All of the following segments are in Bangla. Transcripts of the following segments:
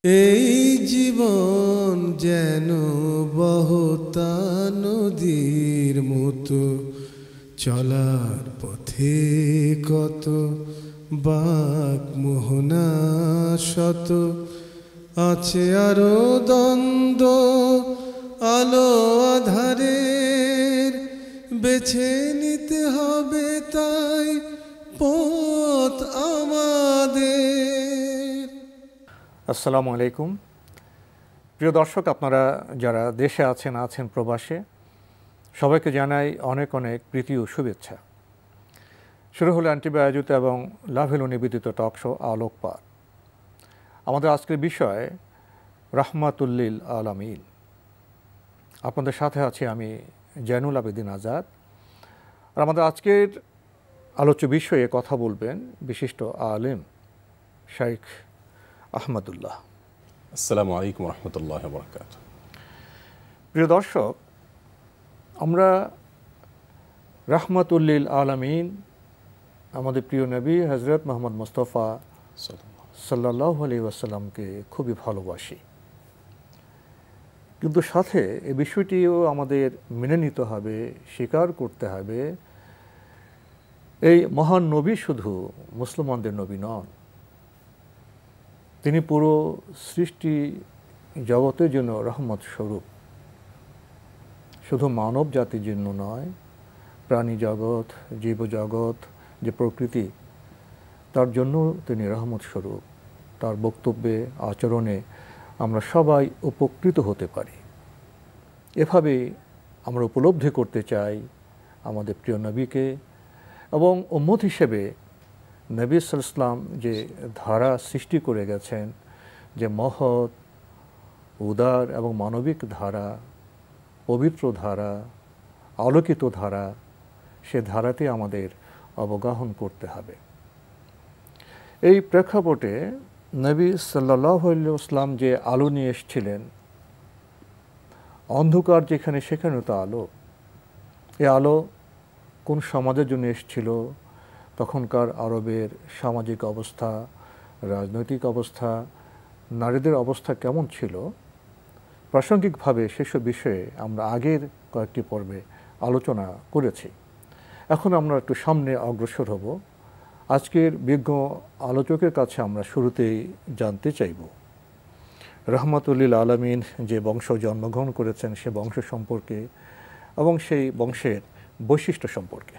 এই জীবন যেন বহতা নদীর মতো, চলার পথে কত বাক মোহনা শত, আছে আরো দ্বন্দ্ব আলো আধারের, বেছে নিতে হবে তাই পথ আমাদের। আসসালামু আলাইকুম প্রিয় দর্শক, আপনারা যারা দেশে আছেন প্রবাসে, সবাইকে জানাই অনেক অনেক প্রীতি ও শুভেচ্ছা। শুরু হলো অ্যান্টিবা আয়োজিত এবং লাভেলো নিবেদিত টক শো আলোকপাত। আমাদের আজকের বিষয় রাহমাতুল্লিল আলামিন। আপনাদের সাথে আছি আমি জয়নুল আবেদিন আজাদ। আর আমাদের আজকের আলোচ্য বিষয়ে কথা বলবেন বিশিষ্ট আলেম শাইখ আহমদুল্লাহ। আসসালামু আলাইকুম রহমতুল্লাহ বরকাতুহু। প্রিয় দর্শক, আমরা রাহমাতুল্লিল আলামিন আমাদের প্রিয় নবী হযরত মুহাম্মদ মুস্তাফা সাল্লাল্লাহু আলাইহি ওয়াসাল্লামকে খুবই ভালোবাসি, কিন্তু সাথে এই বিষয়টিও আমাদের মেনে নিতে হবে, স্বীকার করতে হবে, এই মহান নবী শুধু মুসলমানদের নবী নন, তিনি পুরো সৃষ্টি জগতের জন্য রহমত স্বরূপ। শুধু মানব জাতির জন্য নয়, প্রাণী জগৎ, জীবজগৎ, যে প্রকৃতি, তার জন্য তিনি রহমত স্বরূপ। তার বক্তব্যে, আচরণে আমরা সবাই উপকৃত হতে পারি। এভাবে আমরা উপলব্ধি করতে চাই আমাদের প্রিয় নবীকে, এবং উম্মত হিসেবে নবী সাল্লাল্লাহু আলাইহি ওয়াসাল্লাম যে ধারা সৃষ্টি করে গেছেন, যে মহৎ, উদার এবং মানবিক ধারা, পবিত্র ধারা, আলোকিত ধারা, সে ধারাতে আমাদের অবগাহন করতে হবে। এই প্রেক্ষাপটে নবী সাল্লাল্লাহু আলাইহি ওয়াসাল্লাম যে আলো নিয়ে এসেছিলেন, অন্ধকার যেখানে সেখানে তো আলো। এই আলো কোন সমাজের জন্য এসেছিল, তখনকার আরবের সামাজিক অবস্থা, রাজনৈতিক অবস্থা, নারীদের অবস্থা কেমন ছিল, প্রাসঙ্গিকভাবে সেসব বিষয়ে আমরা আগের কয়েকটি পর্বে আলোচনা করেছি। এখন আমরা একটু সামনে অগ্রসর হব। আজকের বিজ্ঞ আলোচকের কাছে আমরা শুরুতেই জানতে চাইব রাহমাতুল্লিল আলামিন যে বংশ জন্মগ্রহণ করেছেন সে বংশ সম্পর্কে এবং সেই বংশের বৈশিষ্ট্য সম্পর্কে।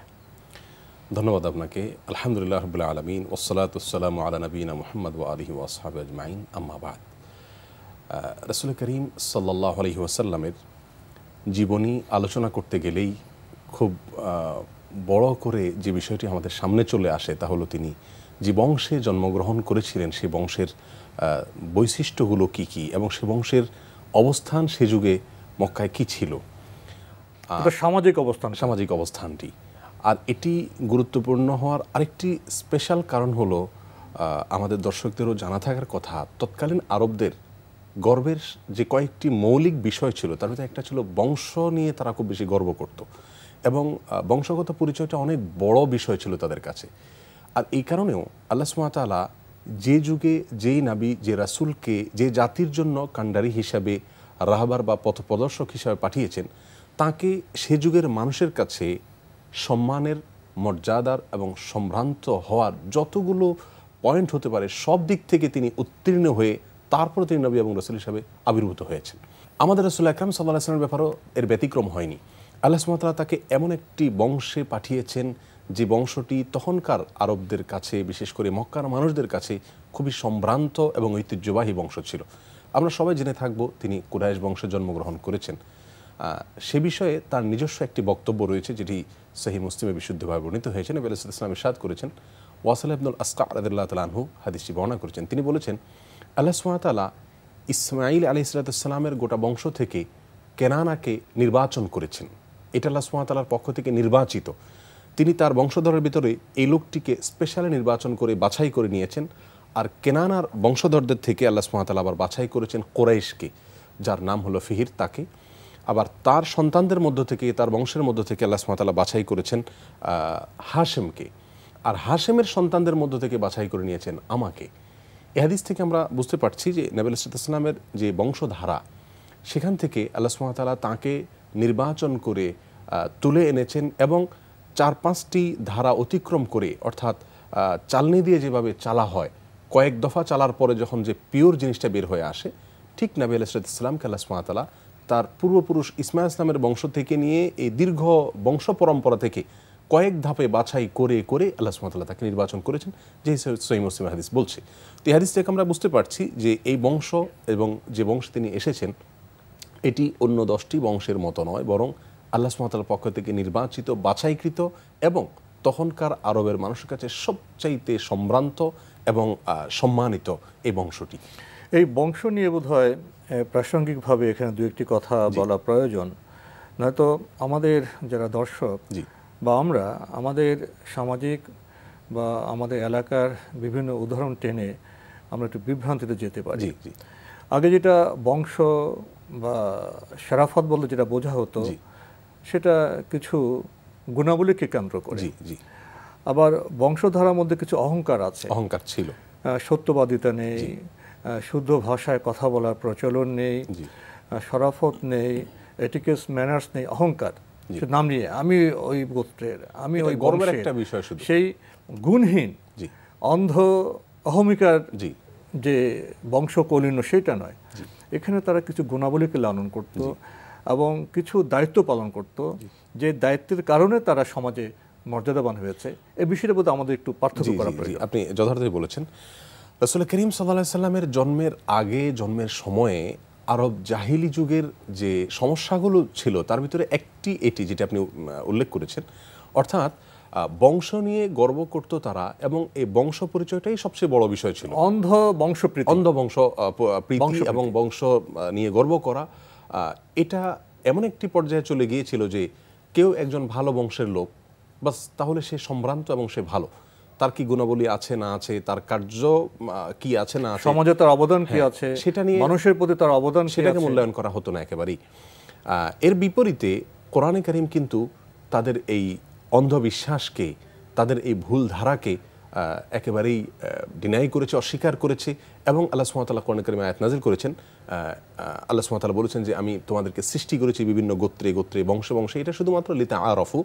ধন্যবাদ আপনাকে। আলহামদুলিল্লাহ রাব্বিল আলামিন, ওয়াসসালাতু ওয়াসসালামু আলা নবিয়িনা মুহাম্মদ ওয়া আলিহি ওয়া আসহাবিহি আজমাইন, আম্মা বাদ। রাসূল করিম সাল্লাল্লাহু আলাইহি ওয়াসাল্লামের জীবনী আলোচনা করতে গেলেই খুব বড় করে যে বিষয়টি আমাদের সামনে চলে আসে তা হলো তিনি যে বংশে জন্মগ্রহণ করেছিলেন সেই বংশের বৈশিষ্ট্যগুলো কি কি, এবং সে বংশের অবস্থান সে যুগে মক্কায় কি ছিল, সামাজিক অবস্থানটি। আর এটি গুরুত্বপূর্ণ হওয়ার আরেকটি স্পেশাল কারণ হলো আমাদের দর্শকদেরও জানা থাকার কথা, তৎকালীন আরবদের গর্বের যে কয়েকটি মৌলিক বিষয় ছিল তার মধ্যে একটা ছিল বংশ নিয়ে তারা খুব বেশি গর্ব করত, এবং বংশগত পরিচয়টা অনেক বড় বিষয় ছিল তাদের কাছে। আর এই কারণেও আল্লাহ সুবহানাহু ওয়া তাআলা যে যুগে যেই নবী, যে রাসূলকে যে জাতির জন্য কাণ্ডারি হিসাবে, রাহবার বা পথপ্রদর্শক হিসাবে পাঠিয়েছেন, তাকে সে যুগের মানুষের কাছে সম্মানের, মর্যাদার এবং সম্ভ্রান্ত হওয়ার যতগুলো পয়েন্ট হতে পারে সব দিক থেকে তিনি উত্তীর্ণ হয়ে তারপরে তিনি নবী এবং রাসূল হিসাবে আবির্ভূত হয়েছেন। আমাদের রাসূল আকরাম সাল্লাল্লাহু আলাইহি ওয়াসাল্লামের ব্যাপারেও এর ব্যতিক্রম হয়নি। আল্লাহ সুবহানাহু ওয়া তাআলা তাকে এমন একটি বংশে পাঠিয়েছেন যে বংশটি তখনকার আরবদের কাছে, বিশেষ করে মক্কার মানুষদের কাছে খুবই সম্ভ্রান্ত এবং ঐতিহ্যবাহী বংশ ছিল। আমরা সবাই জেনে থাকব তিনি কুরাইশ বংশে জন্মগ্রহণ করেছেন। সে বিষয়ে তার নিজস্ব একটি বক্তব্য রয়েছে যেটি সহিহ মুসলিমে বিশুদ্ধভাবে বর্ণিত হয়েছে। নবী সাল্লাল্লাহু আলাইহি ওয়াসাল্লাম ইরশাদ করেছেন, ওয়াসিলা ইবনুল আসকা রাদিয়াল্লাহু তাআলা আনহু হাদিসটি বর্ণনা করেছেন। তিনি বলেছেন, আল্লাহ সুবহানাহু ওয়া তাআলা ইসমাঈল আলাইহিস সালামের গোটা বংশ থেকে কেনানাকে নির্বাচন করেছেন। এটা আল্লাহ সুবহানাহু ওয়া তাআলার পক্ষ থেকে নির্বাচিত। তিনি তার বংশধরের ভিতরে এই লোকটিকে স্পেশালি নির্বাচন করে বাছাই করে নিয়েছেন। আর কেনানার বংশধরদের থেকে আল্লাহ সুবহানাহু ওয়া তাআলা আবার বাছাই করেছেন কোরাইশকে, যার নাম হলো ফিহির, তাকে। আবার তার সন্তানদের মধ্য থেকে, তার বংশের মধ্য থেকে আল্লাহ সুবহানাহু ওয়া তাআলা বাছাই করেছেন হাশেমকে, আর হাশেমের সন্তানদের মধ্য থেকে বাছাই করে নিয়েছেন আমাকে। এই হাদিস থেকে আমরা বুঝতে পারছি যে নবী সাল্লাল্লাহু আলাইহি ওয়াসাল্লামের যে বংশধারা, সেখান থেকে আল্লাহ সুবহানাহু ওয়া তাআলা তাঁকে নির্বাচন করে তুলে এনেছেন এবং 4-5টি ধারা অতিক্রম করে, অর্থাৎ চালনি দিয়ে যেভাবে চালা হয়, কয়েক দফা চালার পরে যখন যে পিওর জিনিসটা বের হয়ে আসে, ঠিক নবী আলাইহিস সালামকে আল্লাহ সুবহানাহু ওয়া তাআলা তার পূর্বপুরুষ ইসমাঈল ইসলামের বংশ থেকে নিয়ে এই দীর্ঘ বংশ পরম্পরা থেকে কয়েক ধাপে বাছাই করে করে আল্লাহ সুবহানাহু ওয়া তাআলা তাকে নির্বাচন করেছেন, যে সহিহ মুসলিম হাদিস বলছে। তো এই হাদিস থেকে আমরা বুঝতে পারছি যে এই বংশ এবং যে বংশে তিনি এসেছেন এটি অন্য 10টি বংশের মতো নয়, বরং আল্লাহ সুবহানাহু ওয়া তাআলার পক্ষ থেকে নির্বাচিত, বাছাইকৃত এবং তখনকার আরবের মানুষের কাছে সবচাইতে সম্ভ্রান্ত এবং সম্মানিত এই বংশটি। এই বংশ নিয়ে বোধহয় প্রাসঙ্গিকভাবে এখানে দু একটি কথা বলা প্রয়োজন, নয়তো আমাদের যারা দর্শক বা আমরা আমাদের সামাজিক বা আমাদের এলাকার বিভিন্ন উদাহরণ টেনে আমরা একটু বিভ্রান্তিতে যেতে পারি। আগে যেটা বংশ বা শরাফত বলতে যেটা বোঝা হতো, সেটা কিছু গুণাবলীকে কেন্দ্র করে। আবার বংশধারার মধ্যে কিছু অহংকার আছে, অহংকার ছিল, সত্যবাদিতা নেই, শুদ্ধ ভাষায় কথা বলার প্রচলন নেই, শরাফত নেই, এটিকেটস ম্যানার্স নেই, অহংকার নাম নিয়ে আমি ওই গোত্রের, আমি ওই গর্বের একটা বিষয়, শুধু সেই গুণহীন অন্ধ অহমিকার যে বংশ কলিন্য সেটা নয়। এখানে তারা কিছু গুণাবলীকে লালন করত এবং কিছু দায়িত্ব পালন করত, যে দায়িত্বের কারণে তারা সমাজে মর্যাদাবান হয়েছে। এই বিষয়টা বোধহয় আমাদের একটু পার্থক্য করা প্রয়োজন। আপনি যথার্থই বলেছেন। রাসূল করিম সাল্লাল্লাহু আলাইহি সাল্লামের জন্মের আগে, জন্মের সময়ে আরব জাহিলি যুগের যে সমস্যাগুলো ছিল তার ভিতরে একটি এটি যেটা আপনি উল্লেখ করেছেন, অর্থাৎ বংশ নিয়ে গর্ব করত তারা, এবং এই বংশ পরিচয়টাই সবচেয়ে বড় বিষয় ছিল। অন্ধ বংশপ্রীতি, অন্ধ বংশ প্রীতি এবং বংশ নিয়ে গর্ব করা, এটা এমন একটি পর্যায়ে চলে গিয়েছিল যে কেউ একজন ভালো বংশের লোক, বাস তাহলে সে সম্ভ্রান্ত এবং সে ভালো। তার কি গুণাবলী আছে না আছে, তার কার্য কি আছে না আছে, সমাজে তার অবদান কি আছে, সেটা নিয়ে মানুষের প্রতি তার অবদান, সেটাকে মূল্যায়ন করা হতো না একেবারেই। এর বিপরীতে কোরআনে কারীম কিন্তু তাদের এই অন্ধবিশ্বাসকে, তাদের এই ভুল ধারাকে একেবারেই ডিনাই করেছে, অস্বীকার করেছে। এবং আল্লাহ সুবহানাহু ওয়া তাআলা কোরআনে কারীমে আয়াত নাযিল করেছেন। আল্লাহ সুবহানাহু ওয়া তাআলা বলেছেন যে আমি তোমাদেরকে সৃষ্টি করেছি বিভিন্ন গোত্রে গোত্রে, বংশে বংশে, এটা শুধুমাত্র লিতাআরাফু,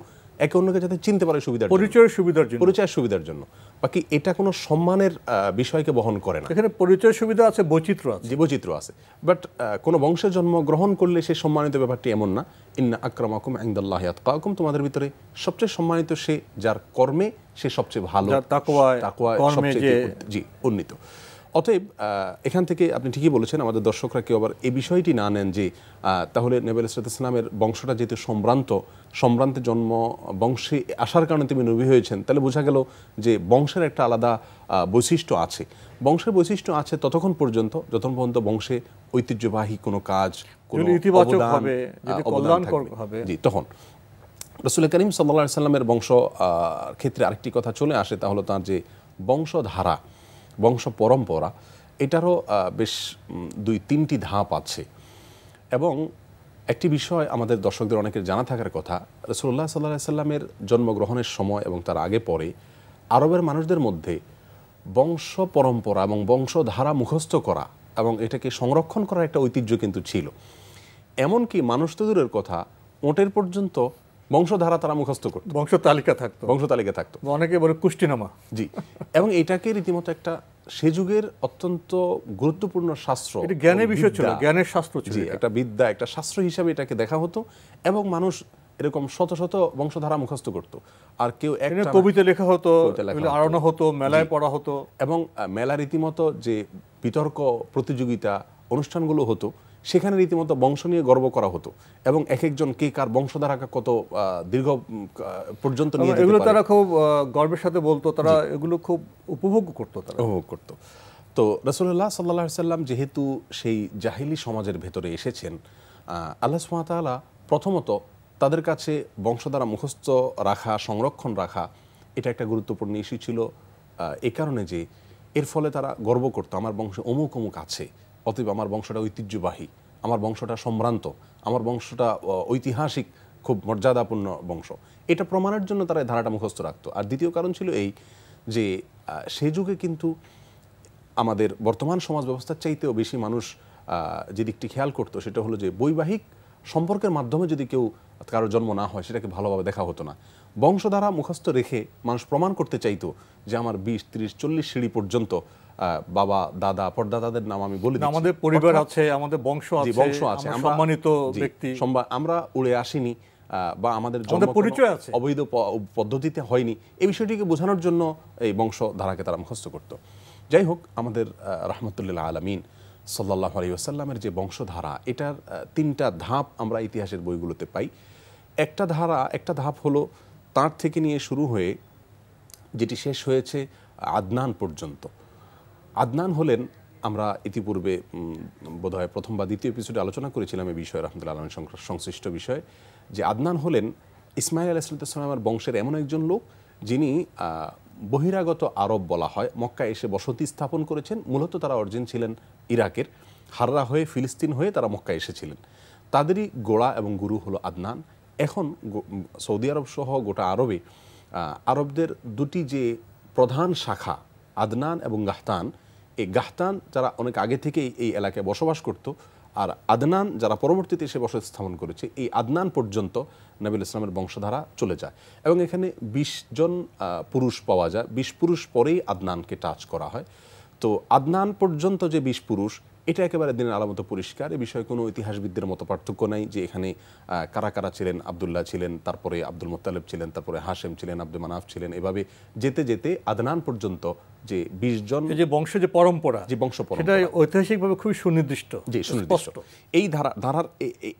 একে অন্যকে যাতে চিনতে পারে, সুবিধার পরিচয়ের সুবিধার জন্য, পরিচয়ের সুবিধার জন্য। বাকি এটা কোনো সম্মানের বিষয়কে বহন করে না। এখানে পরিচয় সুবিধা আছে, বৈচিত্র্য আছে, বৈচিত্র্য আছে, বাট কোনো বংশে জন্ম গ্রহণ করলে সে সম্মানিত ব্যাপারটি এমন না। ইন্না আকরামাকুম ইনদাল্লাহি আতকাকুম, তোমাদের ভিতরে সবচেয়ে সম্মানিত সে যার কর্মে সে সবচেয়ে ভালো, তাকওয়ায় সবচেয়ে উন্নীত। অতএব এখান থেকে আপনি ঠিকই বলেছেন, আমাদের দর্শকরা কেউ আবার এই বিষয়টি না নেন যে তাহলে নবী আলাইহিস সালামের বংশটা যেহেতু সম্ভ্রান্তের জন্ম বংশে আসার কারণে তিনি নবী হয়েছেন, তাহলে বোঝা গেল যে বংশের একটা আলাদা বৈশিষ্ট্য আছে। বংশের বৈশিষ্ট্য আছে ততক্ষণ পর্যন্ত যতক্ষণ পর্যন্ত বংশে ঐতিহ্যবাহী কোনো কাজ, কোনো ইতিবাচক হবে, যদি কল্যাণকর হবে, তখন রাসূল করিম সাল্লাল্লাহু আলাইহি সাল্লামের বংশ ক্ষেত্রে আরেকটি কথা চলে আসে, তা হলো তার যে বংশধারা, বংশ পরম্পরা, এটারও বেশ 2-3টি ধাপ আছে। এবং একটি বিষয় আমাদের দর্শকদের অনেকের জানা থাকার কথা, রাসূলুল্লাহ সাল্লাল্লাহু আলাইহি সাল্লামের জন্মগ্রহণের সময় এবং তার আগে পরে আরবের মানুষদের মধ্যে বংশ পরম্পরা এবং বংশধারা মুখস্থ করা এবং এটাকে সংরক্ষণ করার একটা ঐতিহ্য কিন্তু ছিল। এমনকি মানুষ তো দূরের কথা, ওটের পর্যন্ত বংশধারা তারা মুখস্থ করত, বংশ তালিকা থাকতো, অনেকে বলে কুষ্টিনামা। এবং এটাকে রীতিমতো একটা সে যুগের অত্যন্ত গুরুত্বপূর্ণ শাস্ত্র, এটা জ্ঞানের বিষয় ছিল, জ্ঞানের শাস্ত্র ছিল, একটা বিদ্যা, একটা শাস্ত্র হিসাবে এটাকে দেখা হতো। এবং মানুষ এরকম শত শত বংশধারা মুখস্থ করত। আর কেউ একটা কবিতা লেখা হতো, আড়ানো হতো, মেলায় পড়া হতো, এবং মেলা রীতিমতো যে বিতর্ক প্রতিযোগিতা অনুষ্ঠানগুলো হতো, সেখানে রীতিমতো বংশ নিয়ে গর্ব করা হতো এবং এক একজন কে কার বংশধারাকে কত দীর্ঘ পর্যন্ত নিয়ে যেতে পারে, এগুলো তারা খুব গর্বের সাথে বলতো, তারা এগুলো খুব উপভোগ করতো। তো রাসূলুল্লাহ সাল্লাল্লাহু আলাইহি সাল্লাম যেহেতু সেই জাহিলি সমাজের ভেতরে এসেছেন, আল্লাহ সুবহানাহু ওয়া তাআলা প্রথমত তাদের কাছে বংশধারা মুখস্থ রাখা, সংরক্ষণ রাখা, এটা একটা গুরুত্বপূর্ণ ইস্যু ছিল। এই কারণে যে এর ফলে তারা গর্ব করতো, আমার বংশে অমুক অমুক আছে, অতএব আমার বংশটা ঐতিহ্যবাহী, আমার বংশটা সম্ভ্রান্ত, আমার বংশটা ঐতিহাসিক, খুব মর্যাদাপূর্ণ বংশ। এটা প্রমাণের জন্য তারা ধারাটা মুখস্থ রাখতো। আর দ্বিতীয় কারণ ছিল এই যে সে যুগে কিন্তু আমাদের বর্তমান সমাজ ব্যবস্থার চাইতেও বেশি মানুষ যে দিকটি খেয়াল করতো সেটা হলো যে বৈবাহিক সম্পর্কের মাধ্যমে যদি কেউ কারোর জন্ম না হয় সেটাকে ভালোভাবে দেখা হতো না। বংশধারা মুখস্থ রেখে মানুষ প্রমাণ করতে চাইতো যে আমার 20, 30, 40 সিঁড়ি পর্যন্ত বাবা, দাদা, পর্দাদাদের নাম আমি বলে দিচ্ছি, আমাদের পরিবার আছে, আমাদের বংশ আছে, আমরা সম্মানিত ব্যক্তি, আমরা উড়ে আসিনি বা আমাদের পরিচয় আছে, অবৈধ পদ্ধতিতে হয়নি, এই বিষয়টিকে বোঝানোর জন্য এই বংশধারাকে তারা মুখস্থ করত। যাই হোক, আমাদের রাহমাতুল্লিল আলামিন সাল্লাল্লাহু আলাইহি ওয়াসাল্লামের যে বংশধারা, এটার 3টা ধাপ আমরা ইতিহাসের বইগুলোতে পাই। একটা ধাপ হলো তার থেকে নিয়ে শুরু হয়ে যেটি শেষ হয়েছে আদনান পর্যন্ত। আদনান হলেন, আমরা ইতিপূর্বে বোধহয় প্রথম বা দ্বিতীয় এপিসোডে আলোচনা করেছিলাম এই বিষয়ে, রাহমাতুল্লাহ আলামিন সংশ্লিষ্ট বিষয়ে, যে আদনান হলেন ইসমাইল আলাইহিস সালামের বংশের এমন একজন লোক যিনি বহিরাগত আরব বলা হয়, মক্কায় এসে বসতি স্থাপন করেছেন। মূলত তারা অরিজিন ছিলেন ইরাকের, হাররা হয়ে ফিলিস্তিন হয়ে তারা মক্কায় এসেছিলেন। তাদেরই গোড়া এবং গুরু হলো আদনান। এখন সৌদি আরব সহ গোটা আরবদের দুটি যে প্রধান শাখা, আদনান এবং গাহতান, এই গাহতান যারা অনেক আগে থেকেই এই এলাকায় বসবাস করত, আর আদনান যারা পরবর্তীতে এসে বসতি স্থাপন করেছে, এই আদনান পর্যন্ত নবী ইসলামের বংশধারা চলে যায় এবং এখানে 20 জন পুরুষ পাওয়া যায়। 20 পুরুষ পরেই আদনানকে টাচ করা হয়। তো আদনান পর্যন্ত যে 20 পুরুষ, এটা একেবারে দিনের আলামত পরিষ্কার। এ বিষয়ে কোনো ইতিহাসবিদদের মতো পার্থক্য নাই যে এখানে কারা কারা ছিলেন। আবদুল্লাহ ছিলেন, তারপরে আব্দুল মুত্তালিব ছিলেন, তারপরে হাশেম ছিলেন, আব্দুল মানাফ ছিলেন। এভাবে যেতে যেতে আদনান পর্যন্ত যে 20 জন, যে বংশ, যে পরম্পরা, যে বংশ পরম্পরা, সেটা ঐতিহাসিকভাবে খুবই সুনির্দিষ্ট, জি সুনির্দিষ্ট। এই ধারার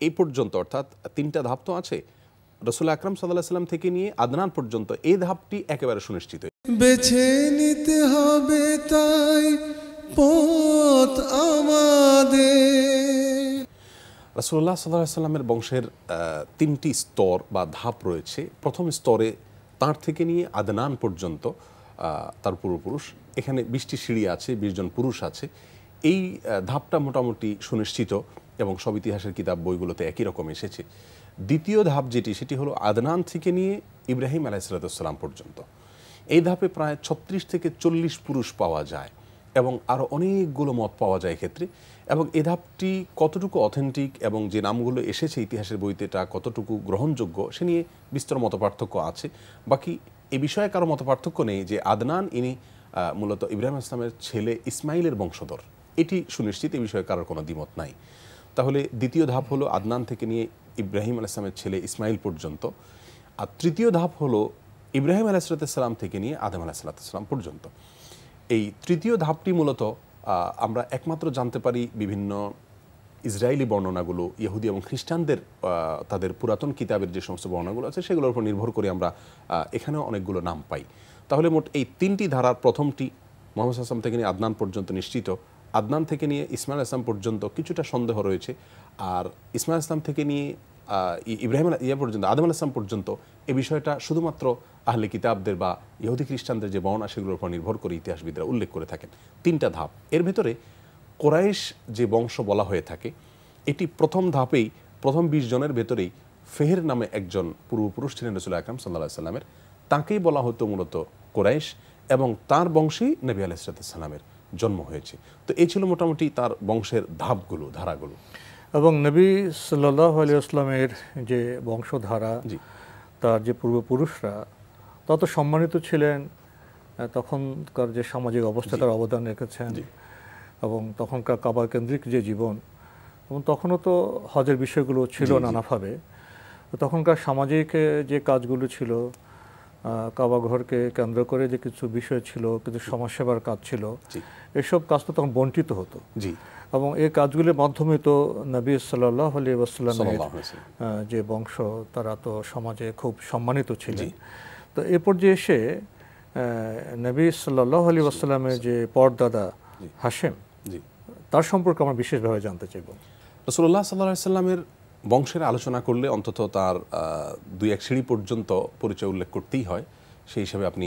এই পর্যন্ত, অর্থাৎ 3টা ধাপ তো আছে, রাসূল আকরাম সাল্লাল্লাহু আলাইহি ওয়াসাল্লাম থেকে নিয়ে আদনান পর্যন্ত এই ধাপটি একেবারে সুনিশ্চিত। বেছে নিতে হবে তাই পথ আমাদের। রাসূলুল্লাহ সাল্লাল্লাহু আলাইহি ওয়াসাল্লামের বংশের 3টি স্তর বা ধাপ রয়েছে। প্রথম স্তরে তার থেকে নিয়ে আদনান পর্যন্ত তার পূর্বপুরুষ, এখানে 20টি সিঁড়ি আছে, 20 জন পুরুষ আছে। এই ধাপটা মোটামুটি সুনিশ্চিত এবং সব ইতিহাসের কিতাব বইগুলোতে একই রকম এসেছে। দ্বিতীয় ধাপ যেটি, সেটি হলো আদনান থেকে নিয়ে ইব্রাহিম আলাইহিস সালাম পর্যন্ত। এই ধাপে প্রায় 36 থেকে 40 পুরুষ পাওয়া যায় এবং আরও অনেকগুলো মত পাওয়া যায় এক্ষেত্রে। এবং এই ধাপটি কতটুকু অথেন্টিক এবং যে নামগুলো এসেছে ইতিহাসের বইতে এটা কতটুকু গ্রহণযোগ্য সে নিয়ে বিস্তর মত পার্থক্য আছে। বাকি এ বিষয়ে কারো মত পার্থক্য নেই যে আদনান ইনি মূলত ইব্রাহিম ইসলামের ছেলে ইসমাইলের বংশধর, এটি সুনিশ্চিত, এই বিষয়ে কারোর কোনো দ্বিমত নাই। তাহলে দ্বিতীয় ধাপ হলো আদনান থেকে নিয়ে ইব্রাহিম আলাইহিস সালামের ছেলে ইসমাইল পর্যন্ত। আর তৃতীয় ধাপ হলো ইব্রাহিম আলাইহিস সালাম থেকে নিয়ে আদম আলাইহিস সালাম পর্যন্ত। এই তৃতীয় ধাপটি মূলত আমরা একমাত্র জানতে পারি বিভিন্ন ইসরায়েলি বর্ণনাগুলো, ইহুদি এবং খ্রিস্টানদের তাদের পুরাতন কিতাবের যে সমস্ত বর্ণনাগুলো আছে সেগুলোর উপর নির্ভর করে আমরা এখানেও অনেকগুলো নাম পাই। তাহলে মোট এই 3টি ধারার প্রথমটি মুহাম্মদ সাল্লাল্লাহু থেকে নিয়ে আদনান পর্যন্ত নিশ্চিত, আদনান থেকে নিয়ে ইসমাইল ইসলাম পর্যন্ত কিছুটা সন্দেহ রয়েছে, আর ইসমাইল ইসলাম থেকে নিয়ে ইব্রাহিম পর্যন্ত, আদম আলাইহিস সালাম পর্যন্ত এই বিষয়টা শুধুমাত্র আহলে কিতাবদের বা ইহুদি খ্রিস্টানদের যে বর্ণনা সেগুলোর উপর নির্ভর করে ইতিহাসবিদরা উল্লেখ করে থাকেন। 3টা ধাপ, এর ভেতরে কোরাইশ যে বংশ বলা হয়ে থাকে, এটি প্রথম ধাপেই প্রথম 20 জনের ভেতরেই ফেহের নামে একজন পূর্বপুরুষ ছিলেন রাসূল আকরাম সাল্লাল্লাহু আলাইহি সাল্লামের, তাকেই বলা হতো মূলত কোরাইশ এবং তার বংশেই নবী আলাইহিস সালামের জন্ম হয়েছে। তো এই ছিল মোটামুটি তার বংশের ধাপগুলো, ধারাগুলো। এবং নবী সাল্লাল্লাহু আলাইহি ওয়াসাল্লামের যে বংশধারা, তার যে পূর্বপুরুষরা তত সম্মানিত ছিলেন, তখনকার যে সামাজিক অবস্থা তার অবদান রেখেছেন এবং তখনকার কাবা কেন্দ্রিক যে জীবন, এবং তখনও তো হজের বিষয়গুলো ছিল নানাভাবে। তখনকার সামাজিক যে কাজগুলো ছিল, কাবা ঘরকে কেন্দ্র করে যে কিছু বিষয় ছিল, কিছু সমাজসেবার কাজ ছিল, এসব কাজ তো তখন বন্টিত হতো। এবং এই কাজগুলির মাধ্যমে তো নবী সাল্লাল্লাহু আলাইহি ওয়াসাল্লামের যে বংশ তারা তো সমাজে খুব সম্মানিত ছিলেন। তো এ পর্যায়ে এসে নবী সাল্লাল্লাহু আলাইহি ওয়াসাল্লামের যে পরদাদা হাশেম, তার সম্পর্কে আমরা বিশেষভাবে জানতে চাইব। রাসূলুল্লাহ সাল্লাল্লাহু আলাইহি ওয়াসাল্লামের বংশের আলোচনা করলে অন্তত তার 2-1 সিঁড়ি পর্যন্ত পরিচয় উল্লেখ করতেই হয়। সেই হিসাবে আপনি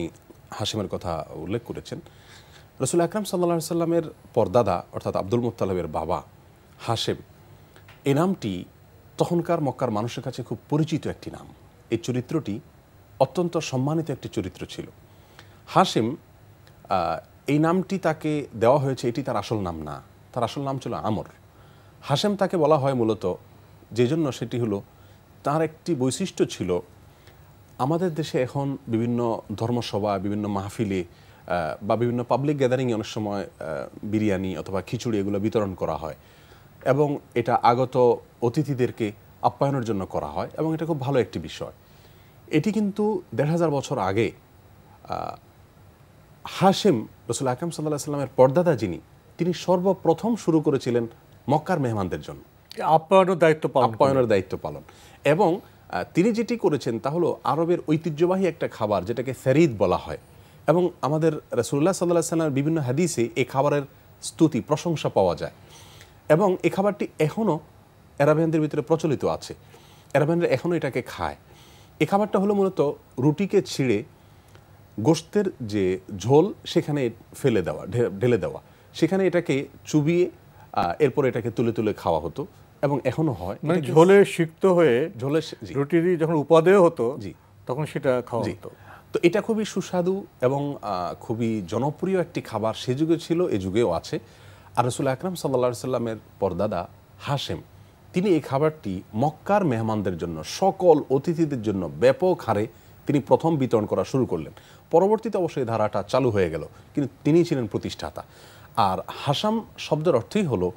হাশেমের কথা উল্লেখ করেছেন। রাসূল আকরাম সাল্লাল্লাহু আলাইহি ওয়াসাল্লামের পরদাদা অর্থাৎ আব্দুল মুত্তালিবের বাবা হাশেম, এই নামটি তখনকার মক্কার মানুষের কাছে খুব পরিচিত একটি নাম। এই চরিত্রটি অত্যন্ত সম্মানিত একটি চরিত্র ছিল। হাশেম এই নামটি তাকে দেওয়া হয়েছে, এটি তার আসল নাম না, তার আসল নাম ছিল আমর। হাশেম তাকে বলা হয় মূলত যে জন্য, সেটি হলো তার একটি বৈশিষ্ট্য ছিল। আমাদের দেশে এখন বিভিন্ন ধর্মসভা, বিভিন্ন মাহফিলে বা বিভিন্ন পাবলিক গ্যাদারিংয়ে অনেক সময় বিরিয়ানি অথবা খিচুড়ি এগুলো বিতরণ করা হয়, এবং এটা আগত অতিথিদেরকে আপ্যায়নের জন্য করা হয়, এবং এটা খুব ভালো একটি বিষয়। এটি কিন্তু ১৫০০ বছর আগে হাশেম, রসুল আকরাম সাল্লাল্লাহু আলাইহি সাল্লামের পর্দাদা যিনি, তিনি সর্বপ্রথম শুরু করেছিলেন মক্কার মেহমানদের জন্য আপ্যায়নের দায়িত্ব পালন। এবং তিনি যেটি করেছেন তা হলো আরবের ঐতিহ্যবাহী একটা খাবার যেটাকে ফেরিদ বলা হয়, এবং আমাদের রাসূলুল্লাহ সাল্লাল্লাহু আলাইহি সাল্লামের বিভিন্ন হাদিসে এই খাবারের স্তুতি, প্রশংসা পাওয়া যায়, এবং এই খাবারটি এখনও আরাবিয়ানদের ভিতরে প্রচলিত আছে। আরাবিয়ানরা এখনও এটাকে খায়। এই খাবারটা হলো মূলত রুটিকে ছিঁড়ে গোশতের যে ঝোল সেখানে ফেলে দেওয়া, ঢেলে দেওয়া, সেখানে এটাকে চুবিয়ে এরপর এটাকে তুলে তুলে খাওয়া হতো, এবং এখনো হয়। মানে ঝোলে সিক্ত হয়ে রুটির যখন উপাদেয় হতো তখন সেটা খাওয়া হতো। তো এটা খুবই সুস্বাদু এবং খুবই জনপ্রিয় একটি খাবার, সে যুগে ছিল, এ যুগেও আছে। আর রাসূল আকরাম সাল্লাল্লাহু আলাইহি সাল্লামের পরদাদা হাশেম, তিনি এই খাবারটি মক্কার মেহমানদের জন্য, সকল অতিথিদের জন্য ব্যাপক হারে তিনি প্রথম বিতরণ করা শুরু করলেন। পরবর্তীতে অবশ্যই ধারাটা চালু হয়ে গেল, কিন্তু তিনি ছিলেন প্রতিষ্ঠাতা। আর হাসাম শব্দের অর্থই হলো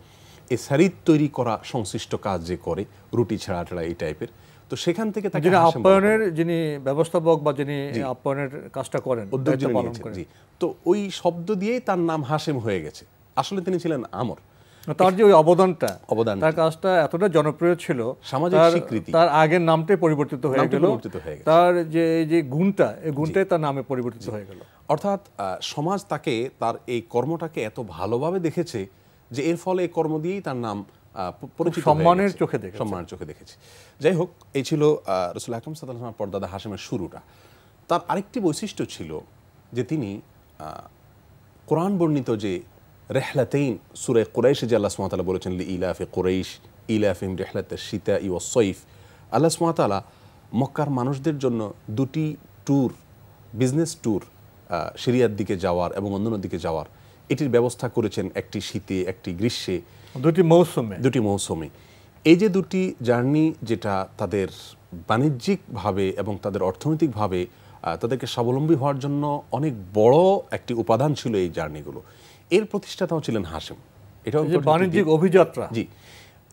এই সারিদ তৈরি করা সংশ্লিষ্ট কাজ যে করে, রুটি ছেঁড়া টেড়া এই টাইপের। তো সেখান থেকে তাকে আপ্যায়নের যিনি ব্যবস্থাপক বা যিনি আপ্যায়নের কাজটা করেন, উদ্যোগ পালন করেন, তো ওই শব্দ দিয়েই তার নাম হাশেম হয়ে গেছে। আসলে তিনি ছিলেন আমর। তার যে ওই অবদান, তার কাজটা এতটা জনপ্রিয় ছিল, সামাজিক স্বীকৃতি, তার আগের নামটাই পরিবর্তিত হয়ে গেল, তার যে গুণটা, এই গুণটাই তার নামে পরিবর্তিত হয়ে গেল। অর্থাৎ সমাজ তাকে, তার এই কর্মটাকে এত ভালোভাবে দেখেছে যে এর ফলে এই কর্ম দিয়েই তার নাম পরিচিত, সম্মানের চোখে দেখেছে। যাই হোক, এই ছিল রাসূল আকরাম সাল্লাল্লাহু আলাইহি ওয়াসাল্লাম পর্দাদা হাশেমের শুরুটা। তার আরেকটি বৈশিষ্ট্য ছিল যে তিনি কোরআন বর্ণিত যে রেহলাতাইন, সূরা কুরাইশে যে আল্লাহ সুবহানাহু ওয়া তাআলা বলেছেন লিইলাফি কুরাইশ ইলাফিহিম রিহলাতাশ শিতাই ওয়াস সাইফ, আল্লাহ সুবহানাহু ওয়া তাআলা মক্কার মানুষদের জন্য দুটি ট্যুর, বিজনেস ট্যুর, সিরিয়ার দিকে যাওয়ার এবং অন্যান্য দিকে যাওয়ার, এটির ব্যবস্থা করেছেন, একটি শীতে একটি গ্রীষ্মে, দুটি মৌসুমে। এই যে দুটি জার্নি, যেটা তাদের বাণিজ্যিকভাবে এবং তাদের অর্থনৈতিকভাবে তাদেরকে স্বাবলম্বী হওয়ার জন্য অনেক বড় একটি উপাদান ছিল এই জার্নিগুলো, এর প্রতিষ্ঠাতাও ছিলেন হাশেম। এটাও বাণিজ্যিক অভিযাত্রা। জি,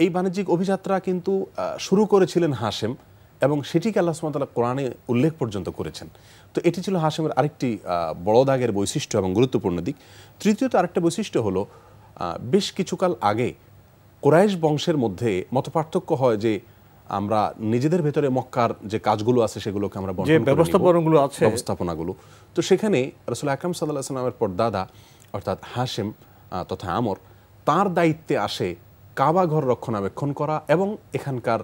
এই বাণিজ্যিক অভিযাত্রা কিন্তু শুরু করেছিলেন হাশেম, এবং সেটিকে আল্লাহ সুবহানাহু ওয়া তাআলা কোরআনে উল্লেখ পর্যন্ত করেছেন। তো এটি ছিল হাশেমের আরেকটি বড় দাগের বৈশিষ্ট্য এবং গুরুত্বপূর্ণ দিক। তৃতীয়ত আরেকটা বৈশিষ্ট্য হলো, বেশ কিছুকাল আগে কুরাইশ বংশের মধ্যে মতপার্থক্য হয় যে আমরা নিজেদের ভেতরে মক্কার যে কাজগুলো আছে সেগুলোকে আমরা ব্যবস্থাপনাগুলো, তো সেখানে রাসূল আকরাম সাল্লাল্লাহু আলাইহি ওয়াসাল্লামের পরদাদা অর্থাৎ হাশেম তথা আমর, তার দায়িত্বে আসে কাবা ঘর রক্ষণাবেক্ষণ করা এবং এখানকার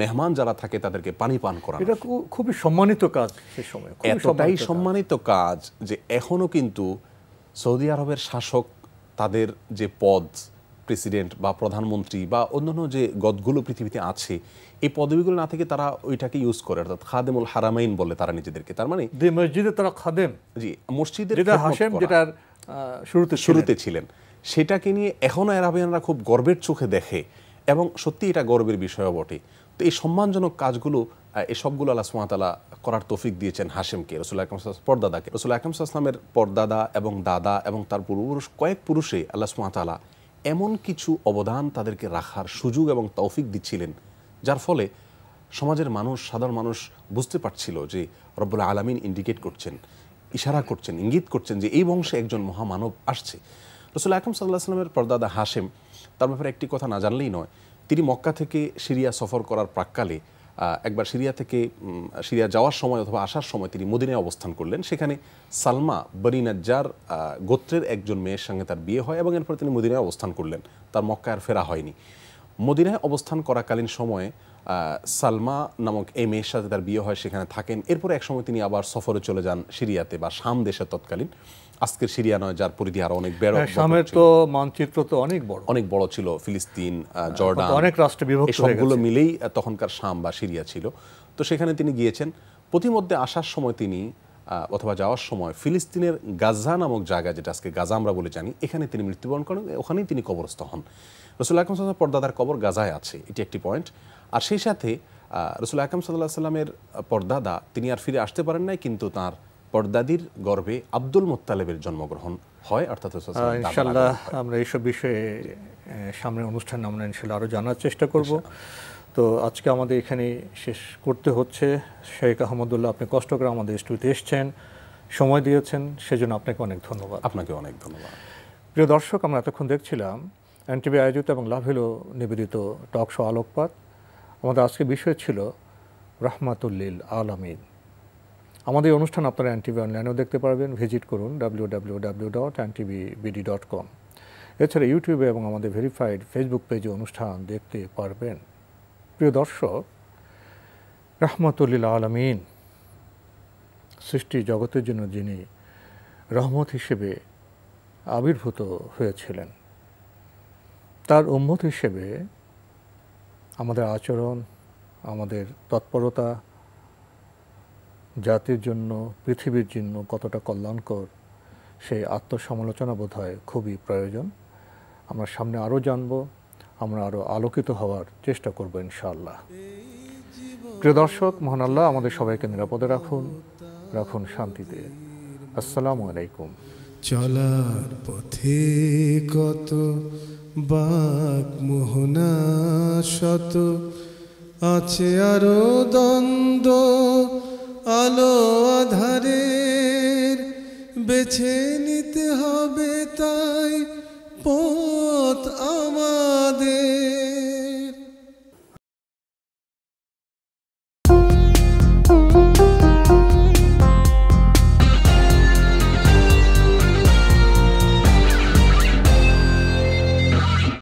মেহমান যারা থাকে তাদেরকে পানি পান করা। এটা খুবই সম্মানিত কাজ সেই সময়, এতটাই সম্মানিত কাজ যে এখনো কিন্তু সৌদি আরবের শাসক, তাদের যে পদ, প্রেসিডেন্ট বা প্রধানমন্ত্রী বা অন্যান্য যে গদগুলো পৃথিবীতে আছে, এই পদবিগুলো না থেকে তারা ওইটাকে ইউজ করে, অর্থাৎ খাদেমুল হারামাইন বলে তারা নিজেদেরকে। তার মানে মসজিদে তারা খাদেম, জি, মসজিদের যেটার শুরুতে ছিলেন, সেটাকে নিয়ে এখনো আরাবিয়ানরা খুব গর্বের চোখে দেখে, এবং সত্যি এটা গর্বের বিষয়ও বটে। তো এই সম্মানজনক কাজগুলো, এসবগুলো আল্লাহ সুবহানাহু ওয়া তাআলা করার তৌফিক দিয়েছেন হাশেমকে, রাসূল আকরাম পরদাদাকে। রাসূল আকরাম সাল্লাল্লাহু আলাইহি ওয়াসাল্লামের পরদাদা এবং দাদা এবং তার পূর্বপুরুষ কয়েক পুরুষে আল্লাহ সুবহানাহু ওয়া তাআলা এমন কিছু অবদান তাদেরকে রাখার সুযোগ এবং তৌফিক দিচ্ছিলেন, যার ফলে সমাজের মানুষ, সাধারণ মানুষ বুঝতে পারছিল যে রব্বুল আলামিন ইন্ডিকেট করছেন, ইশারা করছেন, ইঙ্গিত করছেন যে এই বংশে একজন মহামানব আসছে। রাসূল আকরাম সাল্লাল্লাহু আলাইহি ওয়াসাল্লামের পরদাদা হাশেম, তার ব্যাপারে একটি কথা না জানলেই নয়। তিনি মক্কা থেকে সিরিয়া সফর করার প্রাক্কালে একবার সিরিয়া যাওয়ার সময় অথবা আসার সময় তিনি মদিনায় অবস্থান করলেন। সেখানে সালমা বনি নাজ্জার গোত্রের একজন মেয়ের সঙ্গে তার বিয়ে হয়, এবং এরপর তিনি মদিনায় অবস্থান করলেন, তার মক্কায় আর ফেরা হয়নি। মদিনায় অবস্থান করাকালীন সময়ে সালমা নামক এই মেয়ের সাথে তার বিয়ে হয়, সেখানে থাকেন। এরপর এক সময় তিনি আবার সফরে চলে যান সিরিয়াতে বা শাম দেশে, তৎকালীন আজকের সিরিয়া নয়, যার পরিধি আরো অনেক বড়। শামের তো মানচিত্র তো অনেক বড় ছিল, ফিলিস্তিন, জর্ডান, অনেক রাষ্ট্রে বিভক্ত, সবগুলো মিলেই তখনকার শাম বা সিরিয়া ছিল। তো সেখানে তিনি গিয়েছেন। প্রতিমধ্যে আসার সময় তিনি অথবা যাওয়ার সময় ফিলিস্তিনের গাজা নামক জায়গা, যেটা আজকে গাজা আমরা বলে জানি, এখানে তিনি মৃত্যুবরণ করেন, ওখানেই তিনি কবরস্থ হন। রসুল আকরাম সাল্লাল্লাহু আলাইহি ওয়াসাল্লাম পর্দাদার কবর গাজায় আছে, এটি একটি পয়েন্ট। আর সেই সাথে রসুল আকরাম সাল্লাল্লাহু আলাইহি ওয়াসাল্লামের পর্দাদা তিনি আর ফিরে আসতে পারেন নাই, কিন্তু তার পর্দাদির গর্ভে আব্দুল মুত্তালিবের জন্মগ্রহণ হয়, অর্থাৎ ইনশাআল্লাহ আমরা এইসব বিষয়ে সামনের অনুষ্ঠানে আমরা ইনশাআল্লাহ আরও জানার চেষ্টা করব। তো আজকে আমাদের এখানে শেষ করতে হচ্ছে। শেখ আহমদুল্লাহ, আপনি কষ্ট করে আমাদের স্টুডিওতে এসেছেন, সময় দিয়েছেন, সেজন্য আপনাকে অনেক ধন্যবাদ। আপনাকে অনেক ধন্যবাদ। প্রিয় দর্শক, আমরা এতক্ষণ দেখছিলাম এনটিভি আয়োজিত এবং লাভেলো নিবেদিত টক শো আলোকপাত। আমাদের আজকে বিষয় ছিল রাহমাতুল আলামিন। আমাদের এই অনুষ্ঠান আপনারা এনটিভি অনলাইনেও দেখতে পারবেন, ভিজিট করুন www.ntvbd.com। এছাড়া ইউটিউবে এবং আমাদের ভেরিফাইড ফেসবুক পেজে অনুষ্ঠান দেখতে পারবেন। প্রিয় দর্শক, রাহমাতুল আলামিন, সৃষ্টি জগতের জন্য যিনি রহমত হিসেবে আবির্ভূত হয়েছিলেন, তার উম্মত হিসেবে আমাদের আচরণ, আমাদের তৎপরতা জাতির জন্য, পৃথিবীর জন্য কতটা কল্যাণকর, সেই আত্মসমালোচনা বোধ হয় খুবই প্রয়োজন। আমরা সামনে আরও জানব, আমরা আরও আলোকিত হওয়ার চেষ্টা করব ইনশাআল্লাহ। প্রিয় দর্শক, মহান আল্লাহ আমাদের সবাইকে নিরাপদে রাখুন, রাখুন শান্তিতে। আসসালামু আলাইকুম। চলার পথে কত বাক মোহনা শত, আছে আরো দ্বন্দ্ব আলো আধারের, বেছে নিতে হবে তাই পথ আমাদের।